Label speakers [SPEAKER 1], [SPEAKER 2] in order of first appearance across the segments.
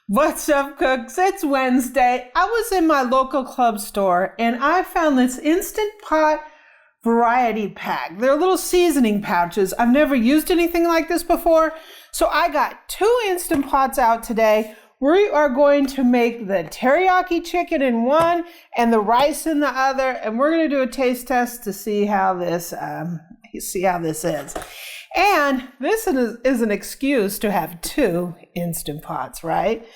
[SPEAKER 1] What's up, cooks? It's Wednesday. I was in my local club store and I found this Instant Pot variety pack. They're little seasoning pouches. I've never used anything like this before. So I got 2 Instant Pots out today. We are going to make the teriyaki chicken in one and the rice in the other. And we're going to do a taste test to see how this is. And this is an excuse to have 2 Instant Pots, right?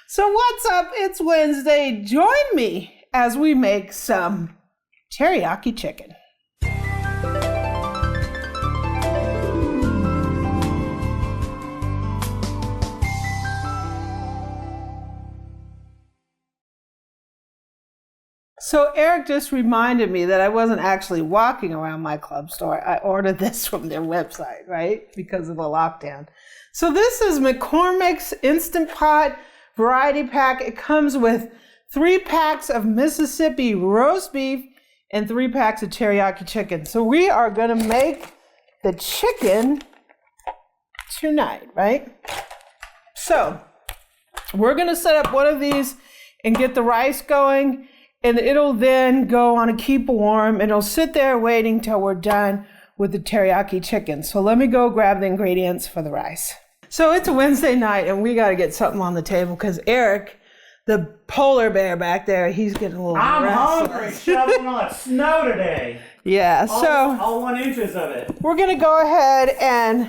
[SPEAKER 1] So what's up? It's Wednesday. Join me as we make some teriyaki chicken. So Eric just reminded me that I wasn't actually walking around my club store. I ordered this from their website, right? Because of the lockdown. So this is McCormick's Instant Pot variety pack. It comes with 3 packs of Mississippi roast beef and 3 packs of teriyaki chicken. So we are going to make the chicken tonight, right? So we're going to set up one of these and get the rice going. And it'll then go on a keep warm, and it'll sit there waiting till we're done with the teriyaki chicken. So let me go grab the ingredients for the rice. So it's a Wednesday night, and we got to get something on the table because Eric, the polar bear back there, he's getting a little restless.
[SPEAKER 2] Hungry, shoveling all that snow today.
[SPEAKER 1] Yeah,
[SPEAKER 2] all 1 inch of it.
[SPEAKER 1] We're going to go ahead and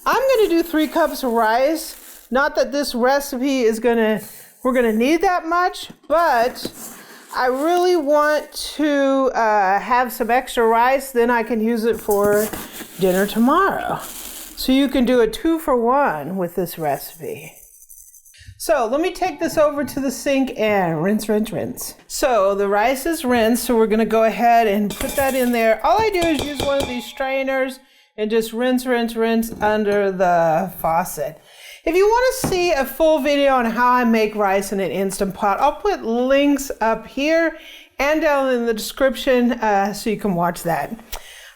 [SPEAKER 1] I'm going to do 3 cups of rice. Not that this recipe is we're going to need that much, but I really want to have some extra rice, then I can use it for dinner tomorrow. So you can do a 2-for-1 with this recipe. So let me take this over to the sink and rinse. So the rice is rinsed, so we're gonna go ahead and put that in there. All I do is use one of these strainers and just rinse under the faucet. If you want to see a full video on how I make rice in an Instant Pot, I'll put links up here and down in the description so you can watch that.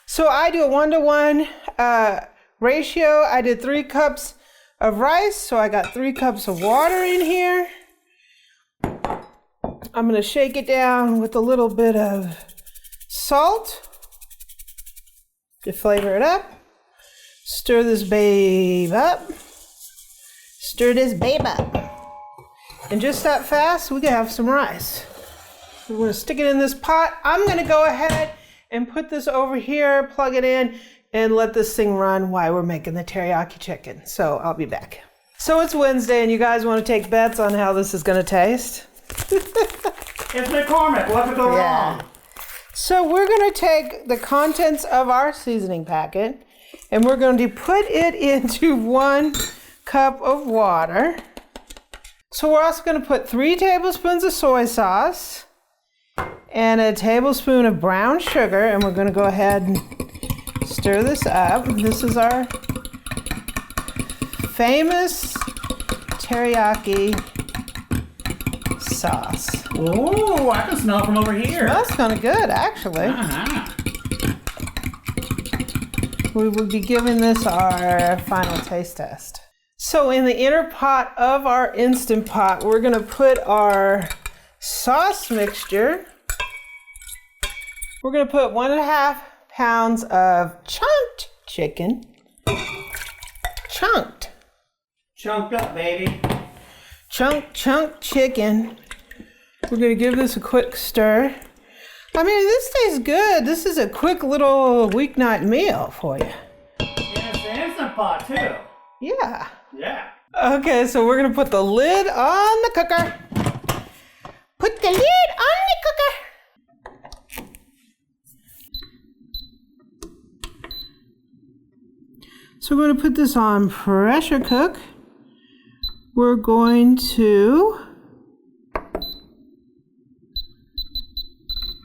[SPEAKER 1] So I do a 1-to-1 ratio. I did 3 cups of rice, so I got 3 cups of water in here. I'm going to shake it down with a little bit of salt to flavor it up. Stir this babe up. And just that fast, we can have some rice. We're going to stick it in this pot. I'm going to go ahead and put this over here, plug it in, and let this thing run while we're making the teriyaki chicken. So I'll be back. So it's Wednesday, and you guys want to take bets on how this is going to taste?
[SPEAKER 2] It's McCormick. What could go wrong?
[SPEAKER 1] So we're going to take the contents of our seasoning packet, and we're going to put it into 1 cup of water. So we're also going to put 3 tablespoons of soy sauce and a tablespoon of brown sugar, and we're going to go ahead and stir this up. This is our famous teriyaki sauce.
[SPEAKER 2] Ooh, I can smell it from over here.
[SPEAKER 1] Smells kind of good, actually. We will be giving this our final taste test. So in the inner pot of our Instant Pot, we're going to put our sauce mixture. We're going to put 1.5 pounds of chunked chicken. Chunked
[SPEAKER 2] up, baby.
[SPEAKER 1] Chunked chicken. We're going to give this a quick stir. I mean, this tastes good. This is a quick little weeknight meal for you.
[SPEAKER 2] And it's the Instant Pot, too.
[SPEAKER 1] Yeah.
[SPEAKER 2] Yeah.
[SPEAKER 1] Okay, so we're going to put the lid on the cooker. Put the lid on the cooker. So we're going to put this on pressure cook. We're going to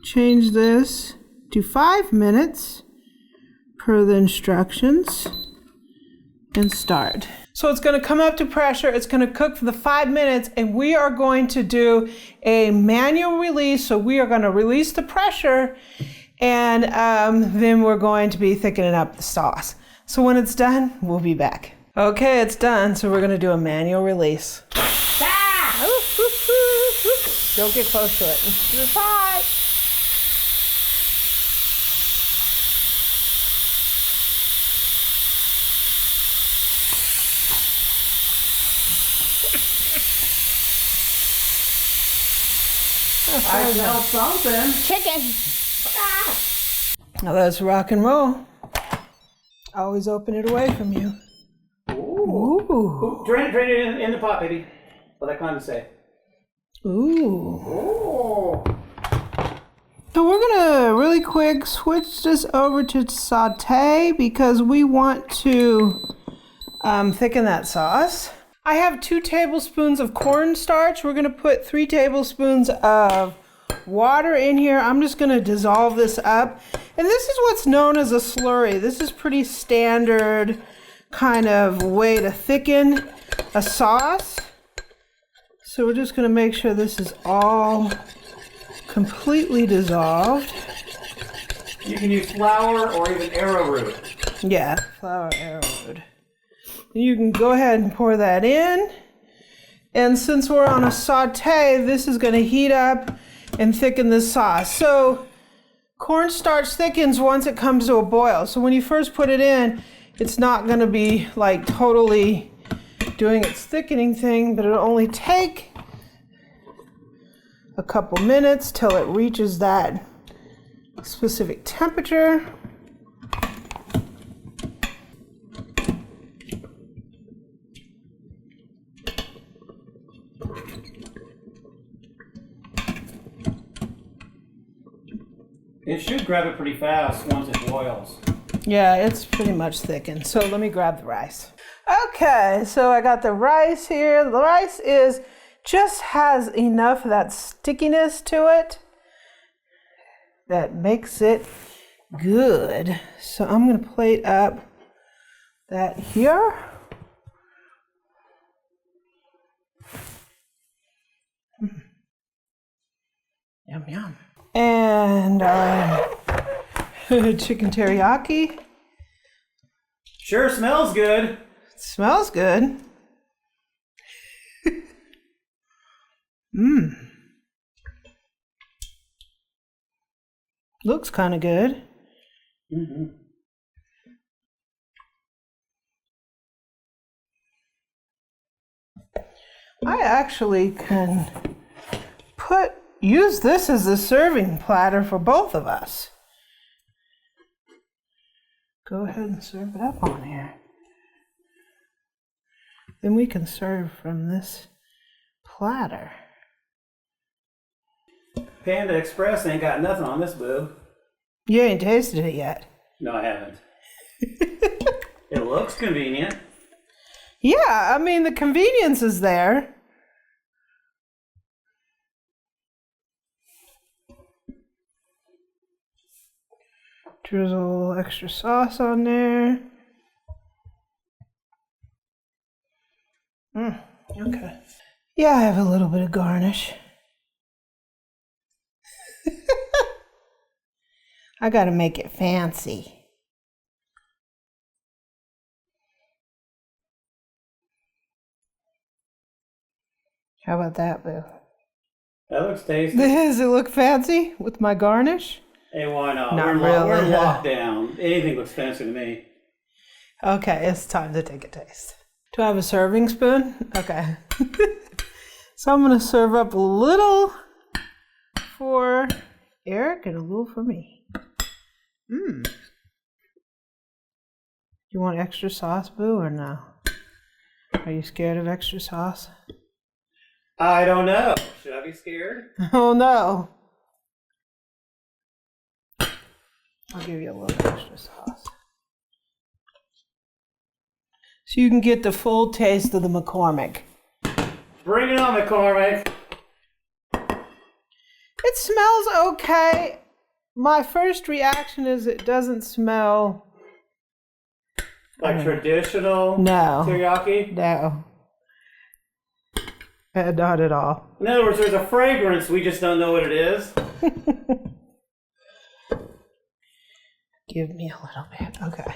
[SPEAKER 1] change this to 5 minutes per the instructions and start. So it's going to come up to pressure. It's going to cook for the 5 minutes, and we are going to do a manual release. So we are going to release the pressure, and then we're going to be thickening up the sauce. So when it's done, we'll be back. Okay, it's done. So we're going to do a manual release.
[SPEAKER 2] Ah!
[SPEAKER 1] Don't get close to it. It's hot.
[SPEAKER 2] I smell something.
[SPEAKER 1] Chicken. Now let's rock and roll. Always open it away from you.
[SPEAKER 2] Ooh.
[SPEAKER 1] Ooh.
[SPEAKER 2] Drain it in the pot, baby. Let that condensate.
[SPEAKER 1] Ooh.
[SPEAKER 2] Ooh.
[SPEAKER 1] So we're gonna really quick switch this over to saute because we want to thicken that sauce. I have 2 tablespoons of cornstarch. We're gonna put 3 tablespoons of water in here. I'm just gonna dissolve this up. And this is what's known as a slurry. This is pretty standard kind of way to thicken a sauce. So we're just gonna make sure this is all completely dissolved.
[SPEAKER 2] You can use flour or even arrowroot.
[SPEAKER 1] Yeah, flour arrowroot. You can go ahead and pour that in. And since we're on a saute, this is going to heat up and thicken the sauce. So cornstarch thickens once it comes to a boil. So when you first put it in, it's not going to be like totally doing its thickening thing, but it'll only take a couple minutes till it reaches that specific temperature.
[SPEAKER 2] It should grab it pretty fast once it boils.
[SPEAKER 1] Yeah, it's pretty much thickened. So let me grab the rice. Okay, so I got the rice here. The rice just has enough of that stickiness to it that makes it good. So I'm gonna plate up that here. Yum, yum. And chicken teriyaki.
[SPEAKER 2] Sure smells good.
[SPEAKER 1] It smells good. Mmm. Looks kind of good.
[SPEAKER 2] Mm-hmm.
[SPEAKER 1] I actually can use this as a serving platter for both of us. Go ahead and serve it up on here. Then we can serve from this platter.
[SPEAKER 2] Panda Express ain't got nothing on this, boo.
[SPEAKER 1] You ain't tasted it yet.
[SPEAKER 2] No, I haven't. It looks convenient.
[SPEAKER 1] Yeah, I mean, the convenience is there. Drizzle a little extra sauce on there. Okay. Yeah, I have a little bit of garnish. I gotta make it fancy. How about that, boo?
[SPEAKER 2] That looks tasty.
[SPEAKER 1] Does it look fancy with my garnish?
[SPEAKER 2] Hey, why not?
[SPEAKER 1] Not
[SPEAKER 2] We're
[SPEAKER 1] really.
[SPEAKER 2] locked down. Anything looks fancy to me.
[SPEAKER 1] Okay, it's time to take a taste. Do I have a serving spoon? Okay. So I'm gonna serve up a little for Eric and a little for me. You want extra sauce, boo, or no? Are you scared of extra sauce?
[SPEAKER 2] I don't know. Should I be scared?
[SPEAKER 1] Oh no. I'll give you a little extra sauce. So you can get the full taste of the McCormick.
[SPEAKER 2] Bring it on, McCormick.
[SPEAKER 1] It smells okay. My first reaction is it doesn't smell
[SPEAKER 2] Like traditional
[SPEAKER 1] No.
[SPEAKER 2] teriyaki?
[SPEAKER 1] No. Not at all.
[SPEAKER 2] In other words, there's a fragrance, we just don't know what it is.
[SPEAKER 1] Give me a little bit. Okay.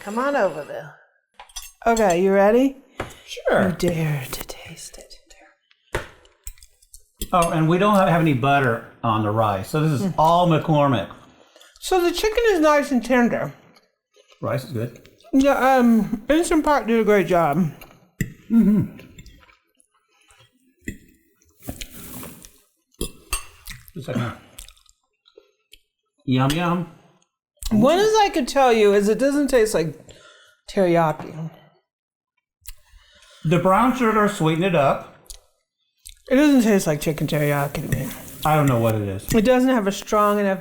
[SPEAKER 1] Come on over there. Okay, you ready?
[SPEAKER 2] Sure.
[SPEAKER 1] You dare to taste it.
[SPEAKER 2] Oh, and we don't have any butter on the rice, so this is all McCormick.
[SPEAKER 1] So the chicken is nice and tender.
[SPEAKER 2] Rice is good.
[SPEAKER 1] Yeah, Instant Pot did a great job.
[SPEAKER 2] Mm-hmm. Just a second. Yum, yum.
[SPEAKER 1] One is I could tell you is it doesn't taste like teriyaki.
[SPEAKER 2] The brown sugar sweetened it up.
[SPEAKER 1] It doesn't taste like chicken teriyaki to me.
[SPEAKER 2] I don't know what it is.
[SPEAKER 1] It doesn't have a strong enough...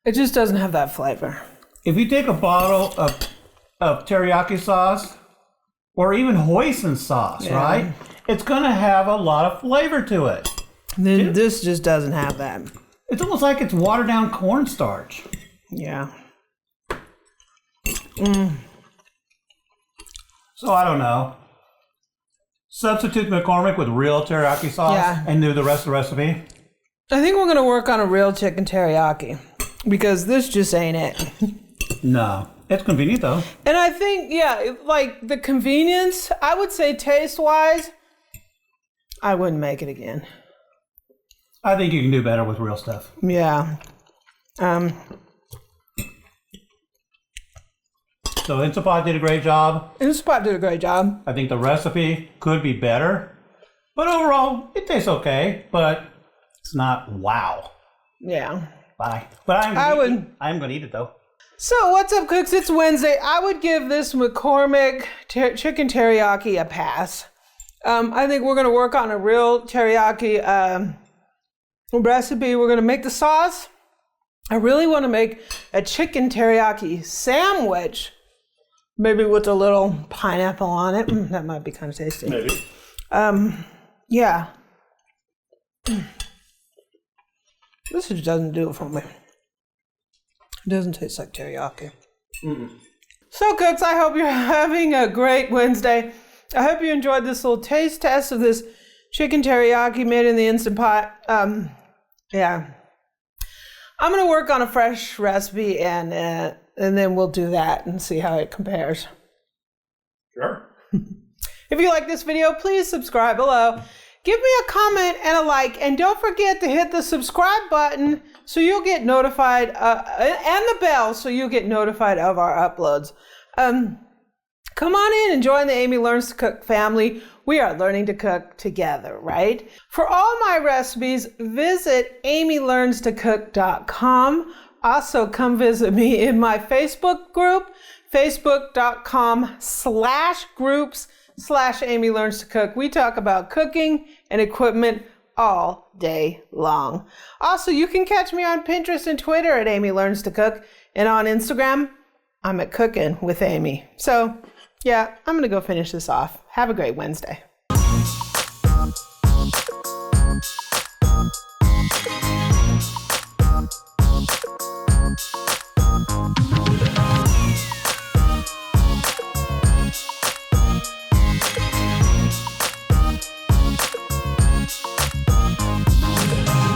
[SPEAKER 1] It just doesn't have that flavor.
[SPEAKER 2] If you take a bottle of teriyaki sauce, or even hoisin sauce, right? It's going to have a lot of flavor to it.
[SPEAKER 1] Then this just doesn't have that.
[SPEAKER 2] It's almost like it's watered down cornstarch.
[SPEAKER 1] Yeah.
[SPEAKER 2] So I don't know. Substitute McCormick with real teriyaki sauce and do the rest of the recipe.
[SPEAKER 1] I think we're going to work on a real chicken teriyaki because this just ain't it.
[SPEAKER 2] No. It's convenient though.
[SPEAKER 1] And I think, like the convenience, I would say taste-wise, I wouldn't make it again.
[SPEAKER 2] I think you can do better with real stuff.
[SPEAKER 1] Yeah.
[SPEAKER 2] So Instant Pot did a great job.
[SPEAKER 1] Instant Pot did a great job.
[SPEAKER 2] I think the recipe could be better. But overall, it tastes okay. But it's not wow.
[SPEAKER 1] Yeah.
[SPEAKER 2] Bye. But I'm going to eat it though.
[SPEAKER 1] So what's up, cooks? It's Wednesday. I would give this McCormick chicken teriyaki a pass. I think we're going to work on a real teriyaki recipe. We're going to make the sauce. I really want to make a chicken teriyaki sandwich, maybe with a little pineapple on it. That might be kind of tasty.
[SPEAKER 2] Maybe.
[SPEAKER 1] Yeah. This just doesn't do it for me. It doesn't taste like teriyaki. So, cooks, I hope you're having a great Wednesday. I hope you enjoyed this little taste test of this chicken teriyaki made in the Instant Pot. Yeah. I'm going to work on a fresh recipe and then we'll do that and see how it compares.
[SPEAKER 2] Sure.
[SPEAKER 1] If you like this video, please subscribe below. Give me a comment and a like, and don't forget to hit the subscribe button so you'll get notified, and the bell so you'll get notified of our uploads. Come on in and join the Amy Learns to Cook family. We are learning to cook together, right? For all my recipes, visit amylearnstocook.com. Also, come visit me in my Facebook group, facebook.com/groups/Amy Learns to Cook. We talk about cooking and equipment all day long. Also, you can catch me on Pinterest and Twitter at Amy Learns to Cook. And on Instagram, I'm at Cooking with Amy. So, yeah, I'm going to go finish this off. Have a great Wednesday.